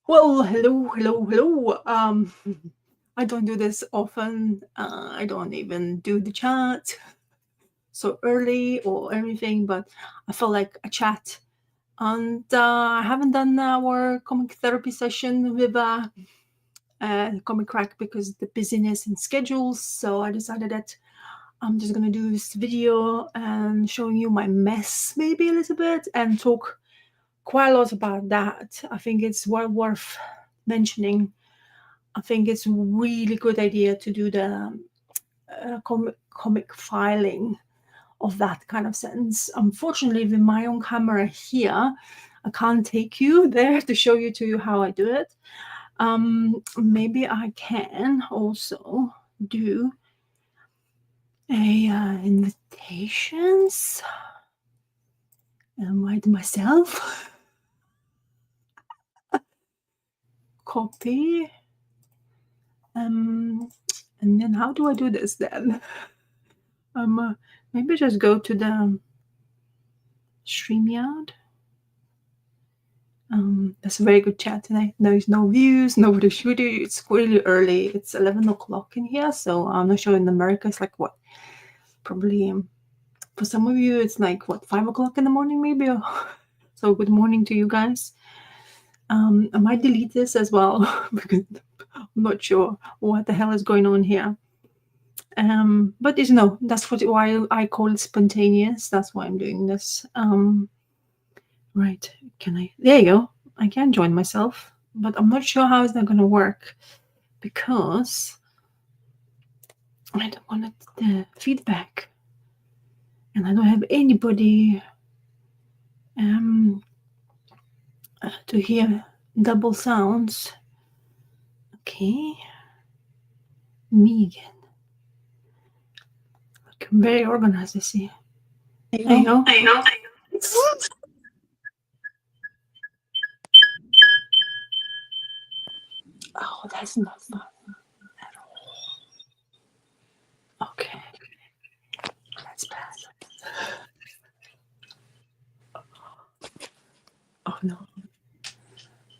Well, hello, hello, hello. I don't do this often. I don't even do the chat so early or anything, but I feel like a chat. And I haven't done our comic therapy session with Comic Crack because of the busyness and schedules. So I decided that I'm just gonna do this video and showing you my mess maybe a little bit and talk quite a lot about that. I think it's well worth mentioning. I think it's a really good idea to do the comic filing of that kind of sense. Unfortunately, with my own camera here, I can't take you there to show you to you how I do it. Maybe I can also do a invitations and write myself copy. And then how do I do this then? Maybe just go to the StreamYard. That's a very good chat tonight. There's no views, nobody shooting. It's really early. It's 11 o'clock in here, so I'm not sure in America it's like what? Probably for some of you it's like what, 5 o'clock in the morning maybe? So good morning to you guys. I might delete this as well because I'm not sure what the hell is going on here. But that's why I call it spontaneous. That's why I'm doing this. Right. There you go. I can join myself, but I'm not sure how is that going to work because I don't want the feedback and I don't have anybody to hear double sounds. Okay. Me again. Look, I'm very organized, I see. There you go. Oh, that's not fun at all. Okay. That's bad. Oh no.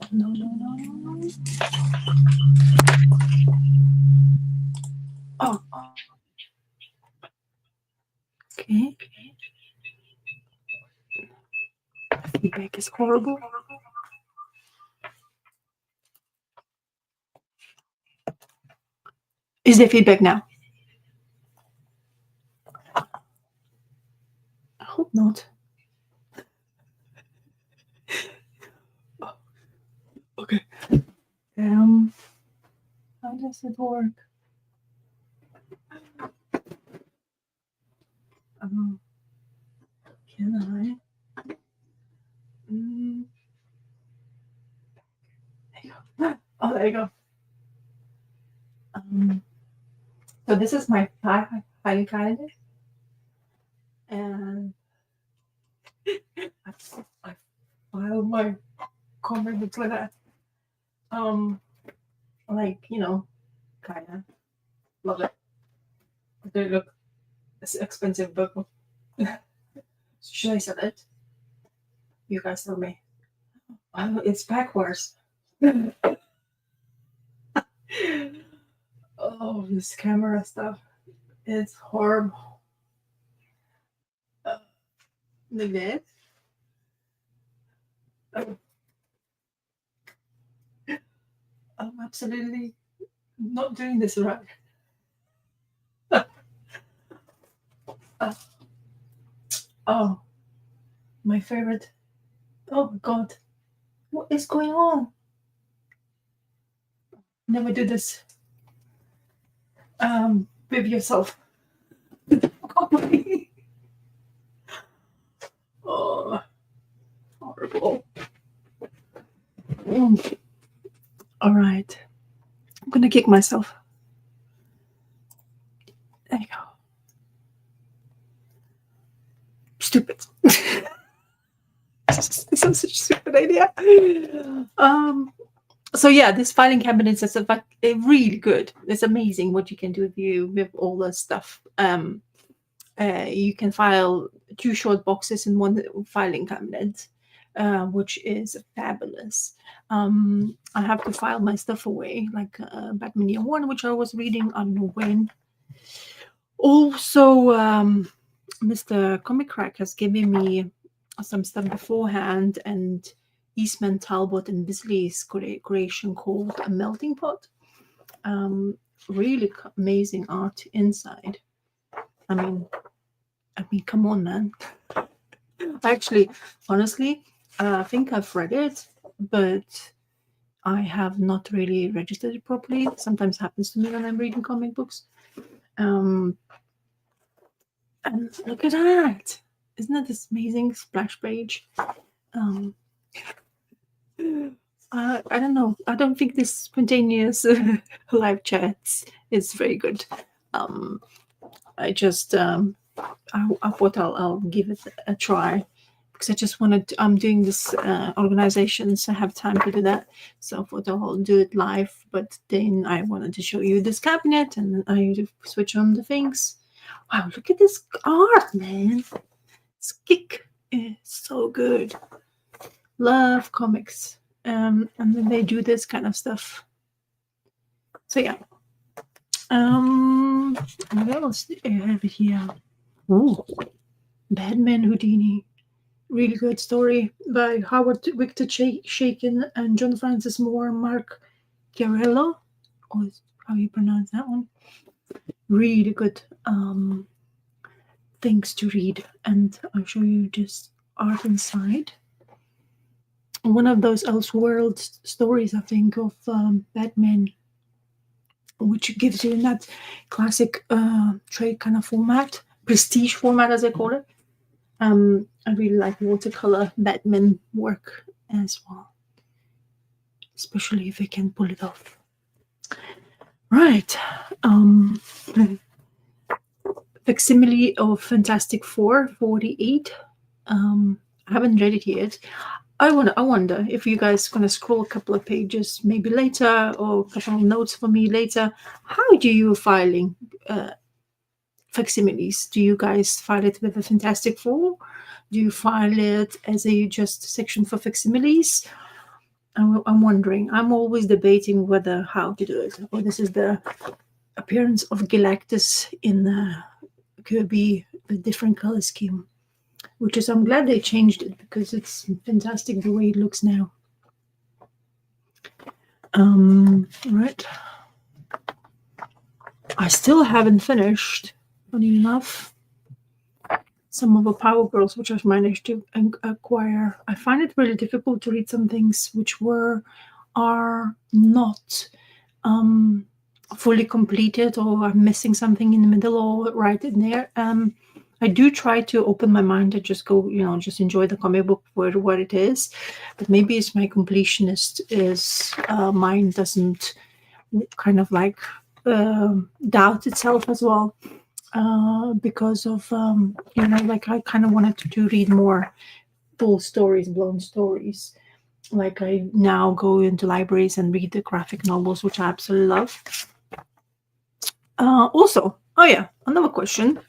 Oh, no, no, no, no, no. Oh. Okay. Feedback is horrible. Is there feedback now? I hope not. Oh, okay. How does it work? Can I? There you go. Oh, there you go. So this is my filing cabinet, and I file my comic like that. Like kind of love it. They look. It's an expensive book. Should I sell it? You guys tell me. Oh, it's backwards. Oh, this camera stuff. It's horrible. Like this. Oh. I'm absolutely not doing this right. Oh, my favorite. Oh my god. What is going on? Never do this. With yourself. Oh, horrible. All right. I'm gonna kick myself. There you go. Stupid. This is such a stupid idea. So yeah, this filing cabinet is really good. It's amazing what you can do with all this stuff. You can file 2 short boxes in one filing cabinet. which is fabulous. I have to file my stuff away, like Batman Year One, which I was reading. I don't know when. Also, Mr. Comic Crack has given me some stuff beforehand, and Eastman Talbot and Bisley's creation called A Melting Pot. Really amazing art inside. I mean, come on, man. Actually, honestly, I think I've read it, but I have not really registered it properly. Sometimes happens to me when I'm reading comic books. And look at that! Isn't that this amazing splash page? I don't know. I don't think this spontaneous live chats is very good. I just I thought I'll give it a try because I just wanted to, I'm doing this organization, so I have time to do that. So I thought I'll do it live, but then I wanted to show you this cabinet and I switch on the things. Wow, look at this art, man. Skick is so good. Love comics. And then they do this kind of stuff. So yeah. What else do I have here? Oh, Batman Houdini. Really good story by Howard Victor Shakin and John Francis Moore and Mark Chiarello. Or how you pronounce that one? Really good things to read. And I'll show you just art inside. One of those Elseworld stories, I think, of Batman, which gives you that classic trade kind of format, prestige format, as I call it. I really like watercolor Batman work as well, especially if I can pull it off. Right. Facsimile of Fantastic Four 48. I haven't read it yet. I wonder if you guys gonna scroll a couple of pages maybe later, or a couple of notes for me later. How do you filing facsimiles? Do you guys file it with a Fantastic Four? Do you file it as a just section for facsimiles? I'm wondering. I'm always debating how to do it. Or this is the appearance of Galactus in Kirby, a different color scheme. Which is, I'm glad they changed it because it's fantastic the way it looks now. Right. I still haven't finished, funny enough, some of the Power Girls, which I've managed to acquire. I find it really difficult to read some things which are not fully completed, or I'm missing something in the middle or right in there. I do try to open my mind and just go, just enjoy the comic book for what it is. But maybe it's my completionist mind doesn't kind of like doubt itself as well, because of, like I kind of wanted to read more full stories, blown stories. Like I now go into libraries and read the graphic novels, which I absolutely love. Also, another question,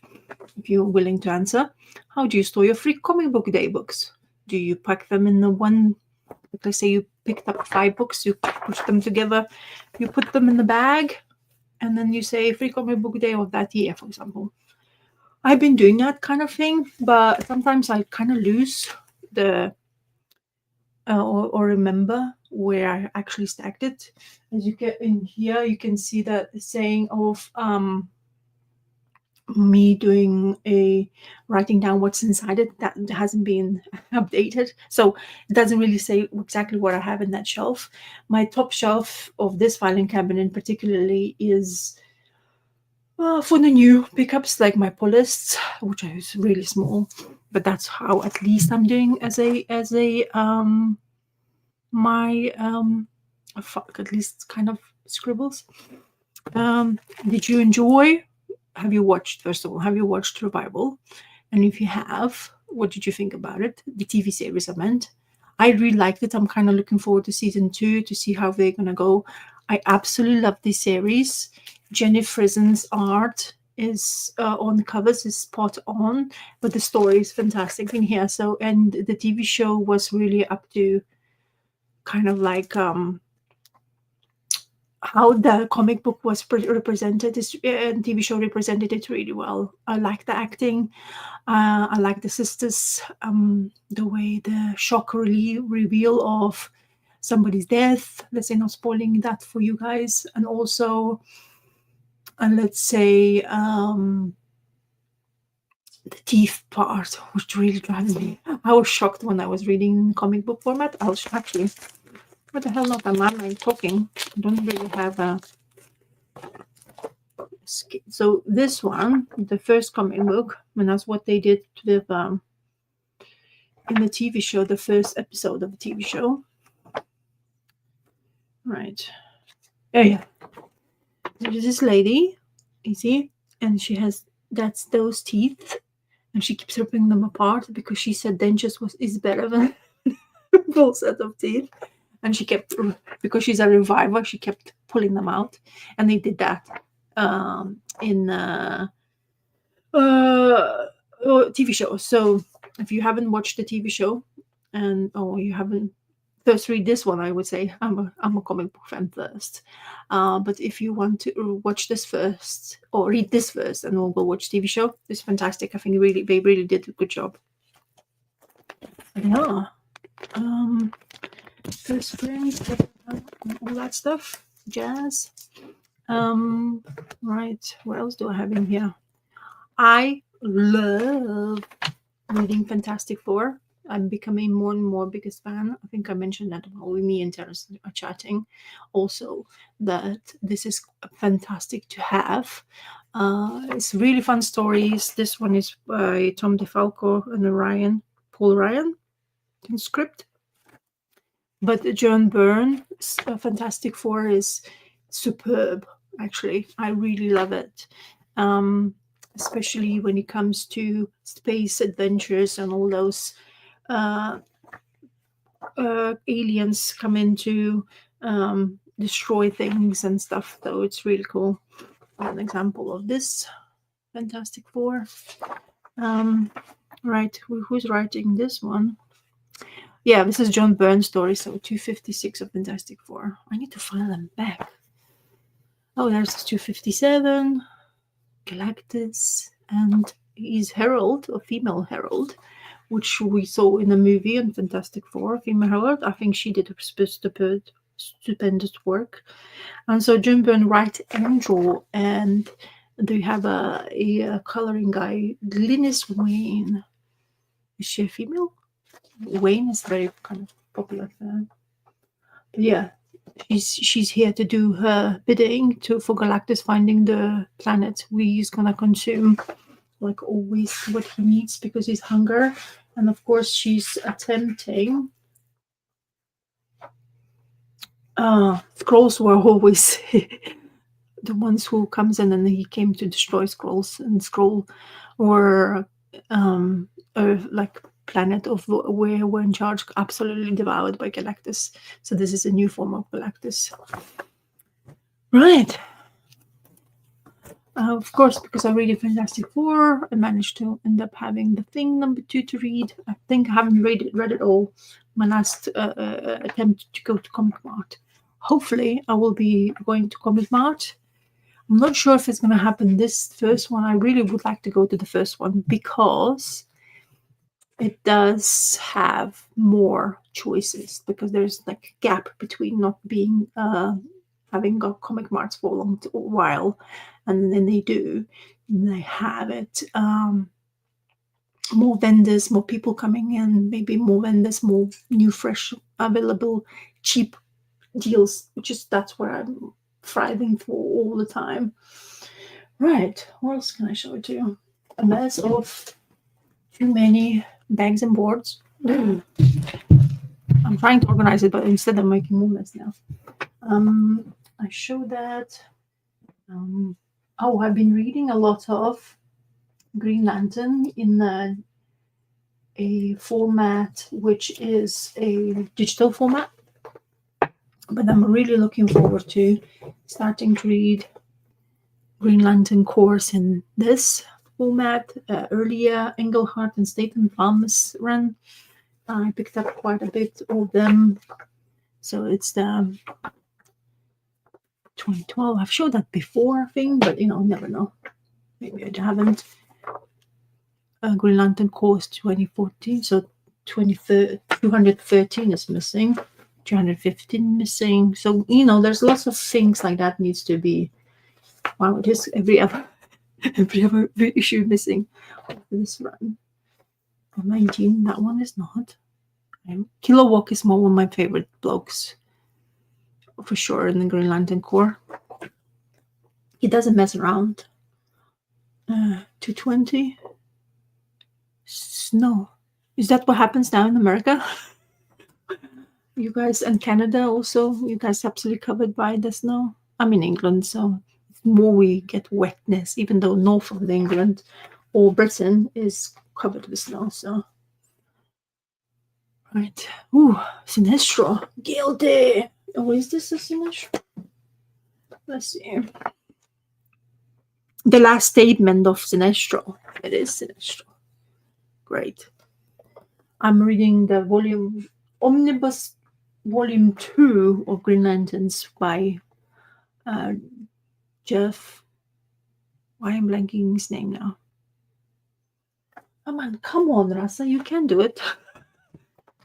if you're willing to answer. How do you store your free comic book day books? Do you pack them in the one, like let's say you picked up 5 books, you push them together, you put them in the bag, and then you say free comic book day of that year, for example. I've been doing that kind of thing, but sometimes I kind of lose the or remember where I actually stacked it. As you get in here, you can see that saying of me doing writing down what's inside it that hasn't been updated, so it doesn't really say exactly what I have in that shelf. My top shelf of this filing cabinet particularly is for the new pickups, like my pull lists, which is really small, but that's how at least I'm doing as a my at least kind of scribbles. Did you enjoy? Have you watched Revival? And if you have, what did you think about it? The TV series, I meant. I really liked it. I'm kind of looking forward to season 2 to see how they're gonna go. I absolutely love this series. Jenny Frisen's art is on covers is spot on, but the story is fantastic in here. So, and the TV show was really up to kind of like how the comic book was represented. This TV show represented it really well. I like the acting. I like the sisters. The way the shock reveal of somebody's death. Let's say not spoiling that for you guys, and also, and let's say the teeth part, which really drives me. I was shocked when I was reading comic book format. I was actually, what the hell? Not am I talking? I don't really have a. So this one, the first comic book, and that's what they did with in the TV show, the first episode of the TV show. Right. Oh yeah. There's this lady, you see, and she has those teeth, and she keeps ripping them apart because she said dentures is better than full set of teeth. And she kept, because she's a reviver, she kept pulling them out, and they did that in TV show. So if you haven't watched the TV show, and you haven't, first read this one. I would say I'm a comic book fan first, but if you want to watch this first or read this first, and we'll go watch TV show, it's fantastic. I think they really did a good job. Yeah. First print, all that stuff, jazz. Right, what else do I have in here? I love reading Fantastic Four. I'm becoming more and more biggest fan. I think I mentioned that when me and Terence are chatting also, that this is fantastic to have. It's really fun stories. This one is by Tom DeFalco and Paul Ryan in script. But John Byrne's Fantastic Four is superb, actually. I really love it. Especially when it comes to space adventures and all those aliens come in to destroy things and stuff. So it's really cool. An example of this Fantastic Four. Right, who's writing this one? Yeah, this is John Byrne's story, so 256 of Fantastic Four. I need to file them back. Oh, there's 257, Galactus, and his Herald, or female Herald, which we saw in the movie on Fantastic Four, female Herald. I think she did a stupendous work. And so John Byrne writes and draw, and they have a coloring guy, Glynis Wayne. Is she a female? Wayne is very kind of popular fan. But yeah, she's here to do her bidding for Galactus finding the planet he's gonna consume, like always, what he needs because he's hunger. And of course, she's attempting. Scrolls were always the ones who comes in, and he came to destroy Scrolls, and Scroll were like planet of where we're in charge, absolutely devoured by Galactus. So this is a new form of Galactus. Right. Of course, because I read Fantastic Four, I managed to end up having The Thing #2 to read. I think I haven't read it all. My last attempt to go to Comic Mart. Hopefully, I will be going to Comic Mart. I'm not sure if it's going to happen this first one. I really would like to go to the first one because it does have more choices, because there's like a gap between not being having got Comic Marts for a long while, and then they have it. More vendors, more people coming in, maybe more vendors, more new, fresh, available, cheap deals, that's where I'm thriving for all the time. Right, what else can I show to you? A mess of too many bags and boards. I'm trying to organize it, but instead I'm making more mess now. I show that. I've been reading a lot of Green Lantern in a format which is a digital format, but I'm really looking forward to starting to read Green Lantern course in this format. Earlier, Engelhardt and Staten Farmers ran. I picked up quite a bit of them. So it's the 2012. I've showed that before, I think, but never know. Maybe I haven't. Green Lantern course 2014. So 213 is missing. 215 missing. So there's lots of things like that needs to be. Wow, it is every other issue missing this run. 19, that one is not. Kilowog is one of my favorite blokes for sure in the Green Lantern Corps. He doesn't mess around. 220. Snow. Is that what happens now in America? You guys, and Canada also, you guys absolutely covered by the snow? I'm in England, so more we get wetness, even though north of England or Britain is covered with snow. So, right. Ooh, Sinestro. Guilty. Oh, is this a Sinestro? Let's see. The last statement of Sinestro. It is Sinestro. Great. I'm reading the Omnibus Volume 2 of Green Lanterns by Jeff. Why am I blanking his name now? Come on, Rasa, you can do it.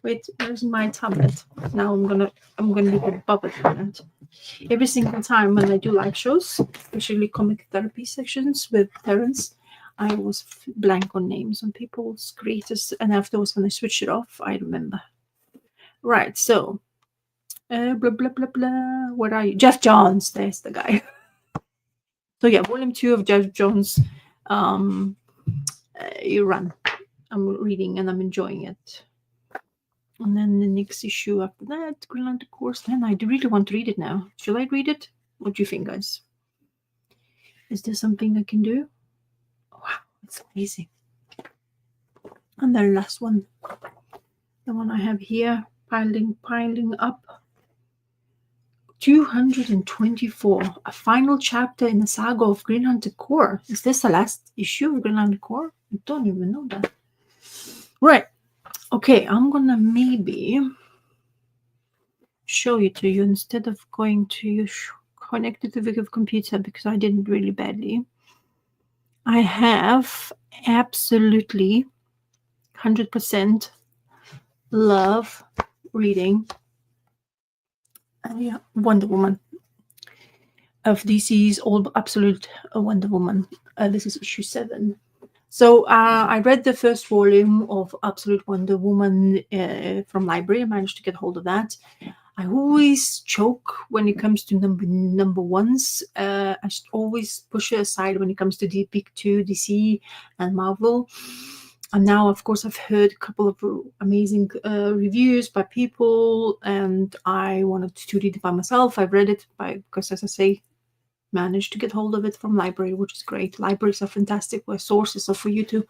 Wait, where's my tablet? Now I'm gonna be above it. Every single time when I do live shows, especially comic therapy sessions with parents, I always blank on names on people's creators, and afterwards when I switch it off, I remember. Right, so blah blah blah blah. What are you? Jeff Johns. There's the guy. So yeah, volume 2 of Jeff Johns. You run. I'm reading and I'm enjoying it. And then the next issue after that, Green Lantern course. Then I really want to read it now. Should I read it? What do you think, guys? Is there something I can do? Wow, it's amazing. And the last one, the one I have here, piling up. 224, a final chapter in the saga of Green Lantern Corps. Is this the last issue of Green Lantern Corps? I don't even know that. Right. Okay, I'm gonna maybe show it to you instead of going to connect it to the computer because I didn't really badly. I have absolutely 100% love reading Wonder Woman of DC's All Absolute Wonder Woman. This is issue 7. So I read the first volume of Absolute Wonder Woman from library. I managed to get hold of that. I always choke when it comes to number ones. I always push it aside when it comes to the big 2, DC and Marvel. And now, of course, I've heard a couple of amazing reviews by people, and I wanted to read it by myself. I've read it because, as I say, managed to get hold of it from library, which is great. Libraries are fantastic sources for you to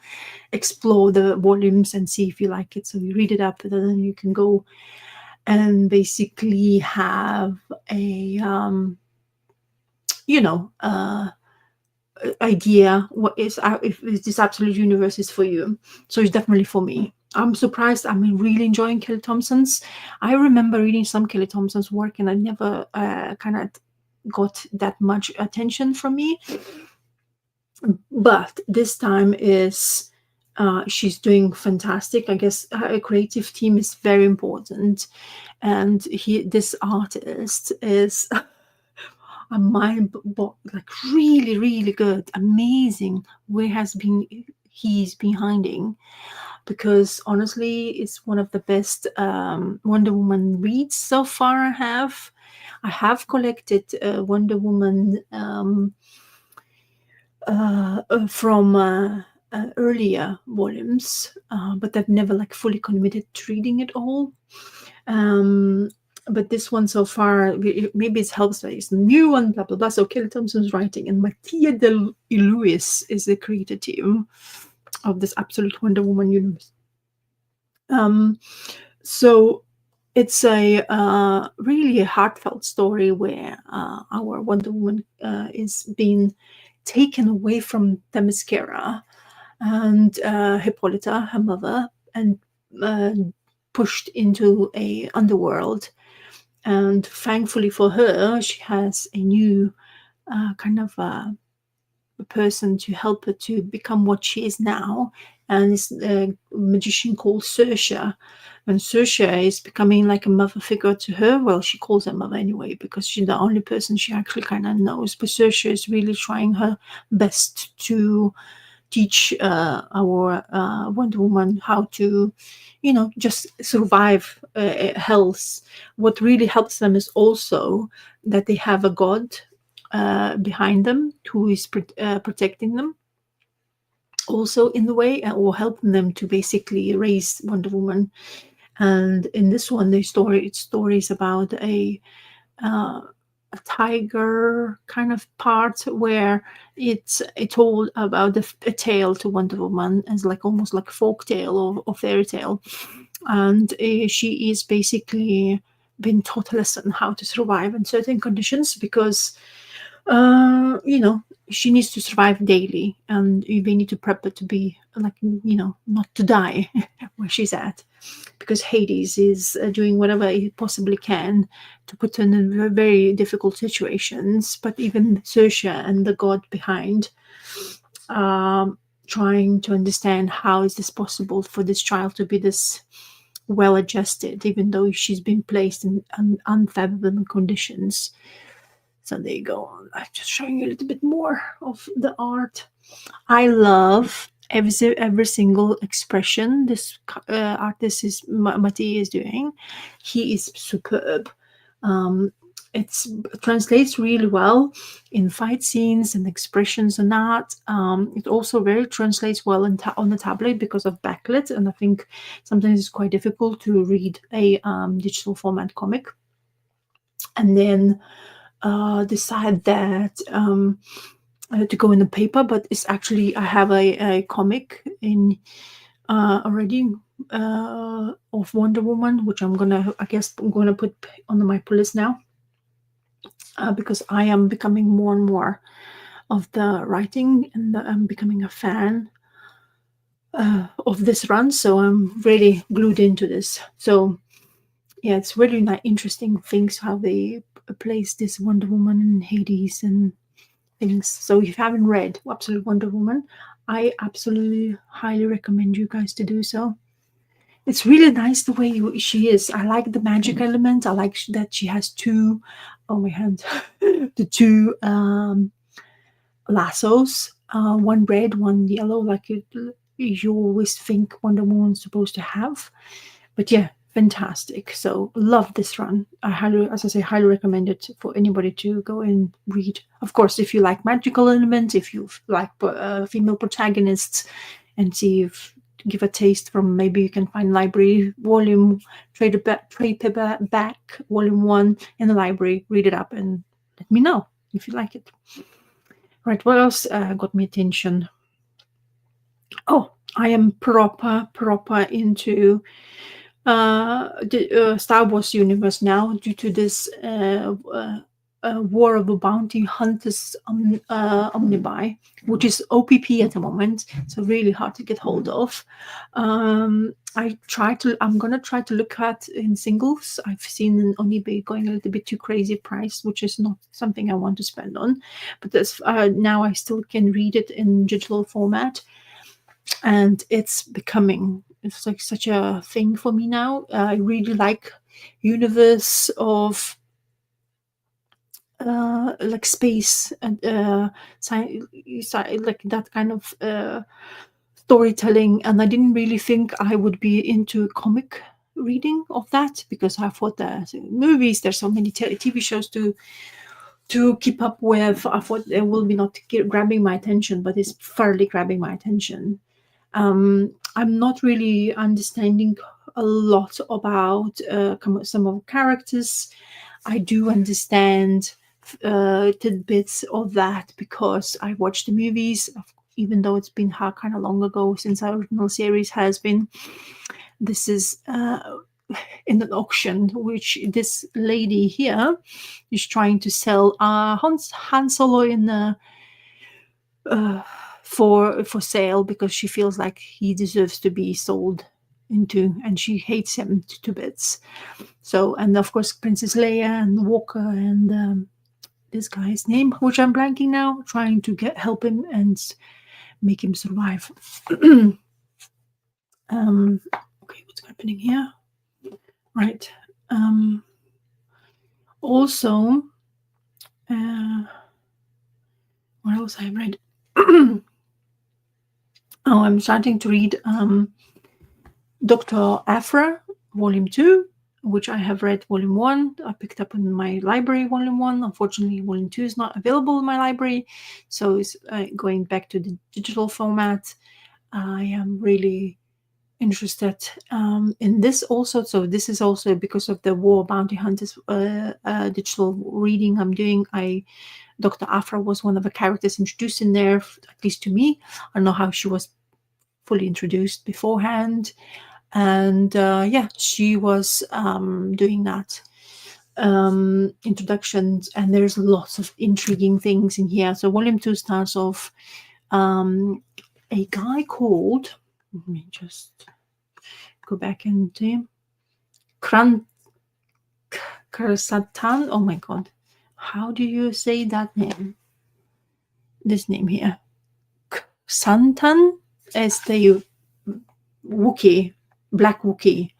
explore the volumes and see if you like it. So you read it up, and then you can go and basically have a idea what is if this absolute universe is for you. So it's definitely for me. I'm surprised. I'm really enjoying Kelly Thompson's. I remember reading some Kelly Thompson's work, and I never kind of got that much attention from me. But this time is she's doing fantastic. I guess a creative team is very important, and this artist is a mind like really good, amazing. Where he's behind, because honestly, it's one of the best Wonder Woman reads so far. I have collected Wonder Woman from earlier volumes, but I've never fully committed to reading it all. But this one so far, maybe it helps that it's a new one, blah blah blah. So Kelly Thompson's writing, and Mattia De Luis is the creator team of this Absolute Wonder Woman universe. So it's a really a heartfelt story where our Wonder Woman is being taken away from Themyscira and Hippolyta, her mother, and uh, pushed into a underworld. And thankfully for her, she has a new kind of a person to help her to become what she is now, and it's a magician called Circe. And Circe is becoming like a mother figure to her. Well, she calls her mother anyway because she's the only person she actually kind of knows. But Circe is really trying her best to teach our Wonder Woman how to, just survive hells. What really helps them is also that they have a god behind them who is protecting them also in the way, or helping them to basically raise Wonder Woman. And in this one, the story is about uh, a tiger kind of part where it's all about a tale to Wonder Woman, as like almost like folk tale or fairy tale. And she is basically been taught a lesson how to survive in certain conditions because she needs to survive daily, and they need to prep her to be like, not to die where she's at, because Hades is doing whatever he possibly can to put her in very difficult situations. But even Circe and the god behind, trying to understand how is this possible for this child to be this well adjusted, even though she's been placed in unfathomable conditions. So there you go. I'm just showing you a little bit more of the art. I love every single expression this artist is Mati is doing. He is superb. It translates really well in fight scenes and expressions and that. It also very translates well on the tablet because of backlit, and I think sometimes it's quite difficult to read a digital format comic. And then decide that to go in the paper, but it's actually I have a comic in already of Wonder Woman, which I'm gonna put on my list now because I am becoming more and more of the writing, and I'm becoming a fan of this run, so I'm really glued into this. So yeah, it's really interesting things how they place this Wonder Woman in Hades and things. So if you haven't read Absolute Wonder Woman, I absolutely highly recommend you guys to do so. It's really nice the way she is. I like the magic element. I like that she has two, oh my hand, the two lassos, one red, one yellow, like you always think Wonder Woman's supposed to have. But yeah, fantastic. So love this run. I highly recommend it for anybody to go and read. Of course, if you like magical elements, if you like female protagonists, and see if give a taste from, maybe you can find library volume trade paperback volume 1 in the library, read it up and let me know if you like it. Right, what else got me attention? Oh, I am proper into the Star Wars universe now, due to this War of the Bounty Hunters Omnibuy, which is OPP at the moment, so really hard to get hold of. I'm gonna try to look at in singles. I've seen on eBay going a little bit too crazy price, which is not something I want to spend on. But this now I still can read it in digital format, and it's like such a thing for me now. I really like universe of like space and like that kind of storytelling, and I didn't really think I would be into comic reading of that, because I thought that movies, there's so many TV shows to keep up with. I thought it will be not grabbing my attention, but it's fairly grabbing my attention. I'm not really understanding a lot about some of the characters. I do understand tidbits of that because I watched the movies, even though it's been kind of long ago since our original series has been. This is in an auction, which this lady here is trying to sell Han Solo in uh, for sale because she feels like he deserves to be sold into, and she hates him to bits. So, and of course, Princess Leia and Walker and this guy's name, which I'm blanking now, trying to help him and make him survive. Okay, what's happening here? Right. Also, what else I read? Oh, I'm starting to read Dr. Aphra, Volume 2, which I have read Volume 1. I picked up in my library Volume 1. Unfortunately, Volume 2 is not available in my library, so it's going back to the digital format. I am really interested in this also. So this is also because of the War Bounty Hunters digital reading I'm doing. Dr. Aphra was one of the characters introduced in there, at least to me. I don't know how she was fully introduced beforehand. And yeah, she was doing that introductions, and there's lots of intriguing things in here. So volume 2 starts off a guy called, let me just go back into Krasatan. Oh my god, how do you say that name? This name here, Santan, is the Wookiee, Black Wookiee,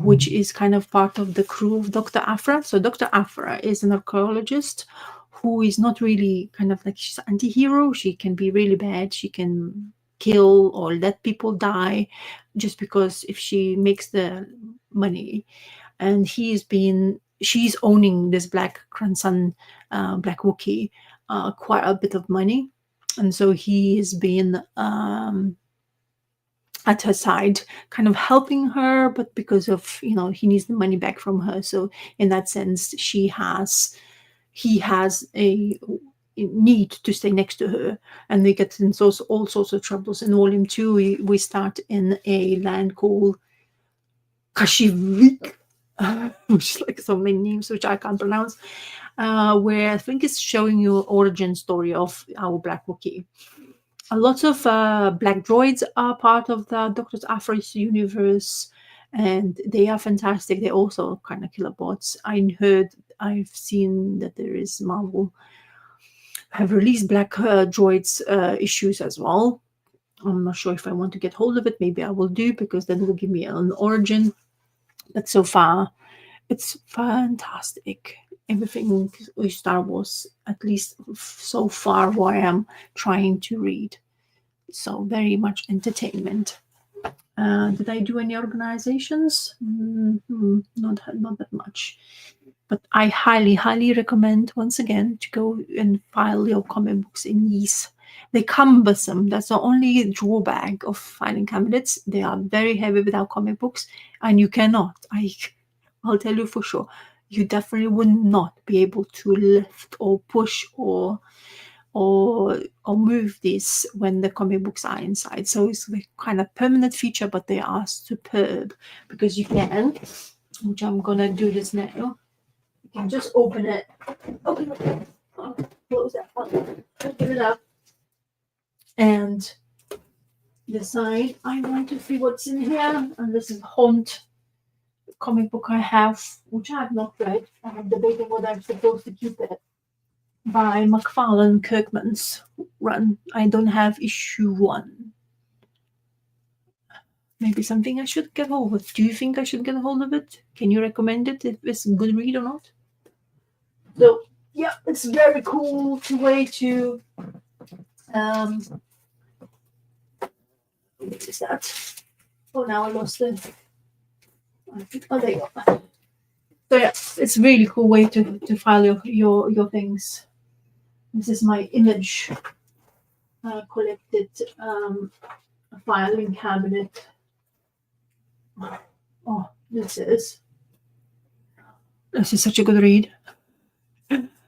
which is kind of part of the crew of Dr. Aphra. So Dr. Aphra is an archaeologist who is not really kind of like, she's an anti-hero. She can be really bad. She can kill or let people die just because if she makes the money. And she's owning this Black Kransan, Black Wookiee, quite a bit of money. And so he has been at her side, kind of helping her, but because of, he needs the money back from her. So in that sense, he has a need to stay next to her, and they get in all sorts of troubles. In volume 2, we start in a land called Kashivik, which is like so many names which I can't pronounce, where I think it's showing you origin story of our Black Wookiee. A lot of black droids are part of the Dr. Aphra's universe, and they are fantastic. They're also kind of killer bots. I've seen that there is Marvel have released black droids issues as well. I'm not sure if I want to get hold of it. Maybe I will do, because then it will give me an origin. But so far, it's fantastic. Everything with Star Wars, at least so far, what I am trying to read. So very much entertainment. Did I do any organizations? Not that much. But I highly recommend, once again, to go and file your comic books in Yeast. They're cumbersome. That's the only drawback of filing candidates. They are very heavy without comic books, and you cannot. I'll tell you for sure. You definitely would not be able to lift or push or move this when the comic books are inside. So it's a kind of permanent feature, but they are superb because you can, which I'm gonna do this now. You can just open it, close that one, open it up, and decide I want to see what's in here. And this is Haunt comic book I have, which I have not read. I'm debating whether I'm supposed to keep it, by McFarlane Kirkman's run. I don't have issue 1. Maybe something I should get hold of. Do you think I should get a hold of it? Can you recommend it, if it's a good read or not? So yeah, it's very cool way to what is that? Oh, now I lost it. Oh, there you go. So yeah, it's a really cool way to file your things. This is my image collected filing cabinet. Oh, this is such a good read.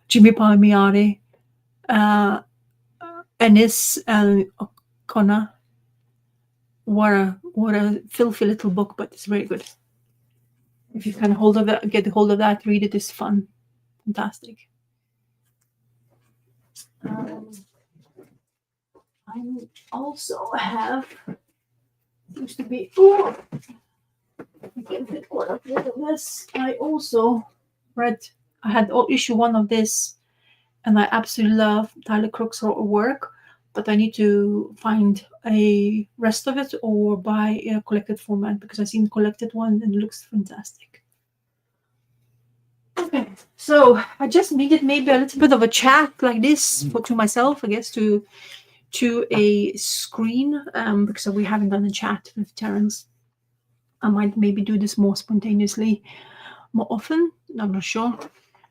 Jimmy Palmiotti, Ennis and O'Connor. What a filthy little book, but it's very good. If you can get hold of that, read it. It's fun, fantastic. I also have, used to be, oh, I can fit quite a bit of this. I also read, I had issue one of this, and I absolutely love Tyler Crook's work, but I need to find a rest of it or buy a collected format because I've seen collected one and it looks fantastic. Okay, so I just needed maybe a little bit of a chat like this to myself, I guess, to a screen, because we haven't done a chat with Terence. I might maybe do this more spontaneously, more often. I'm not sure,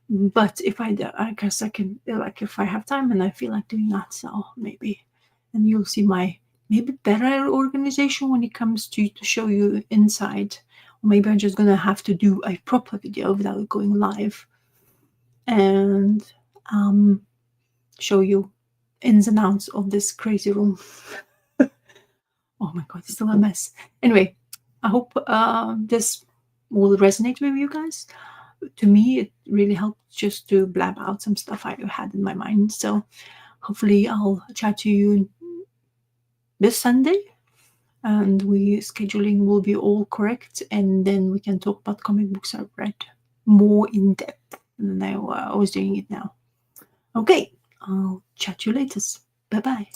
but if I guess I can, like, if I have time and I feel like doing that, so maybe, and you'll see my maybe better organization when it comes to show you inside. Or maybe I'm just gonna have to do a proper video without going live and show you ins and outs of this crazy room. Oh my god, it's still a mess. Anyway, I hope this will resonate with you guys. To me, it really helped just to blab out some stuff I had in my mind. So hopefully I'll chat to you this Sunday, and scheduling will be all correct, and then we can talk about comic books I've read more in depth than I was doing it now. Okay, I'll chat to you later. Bye bye.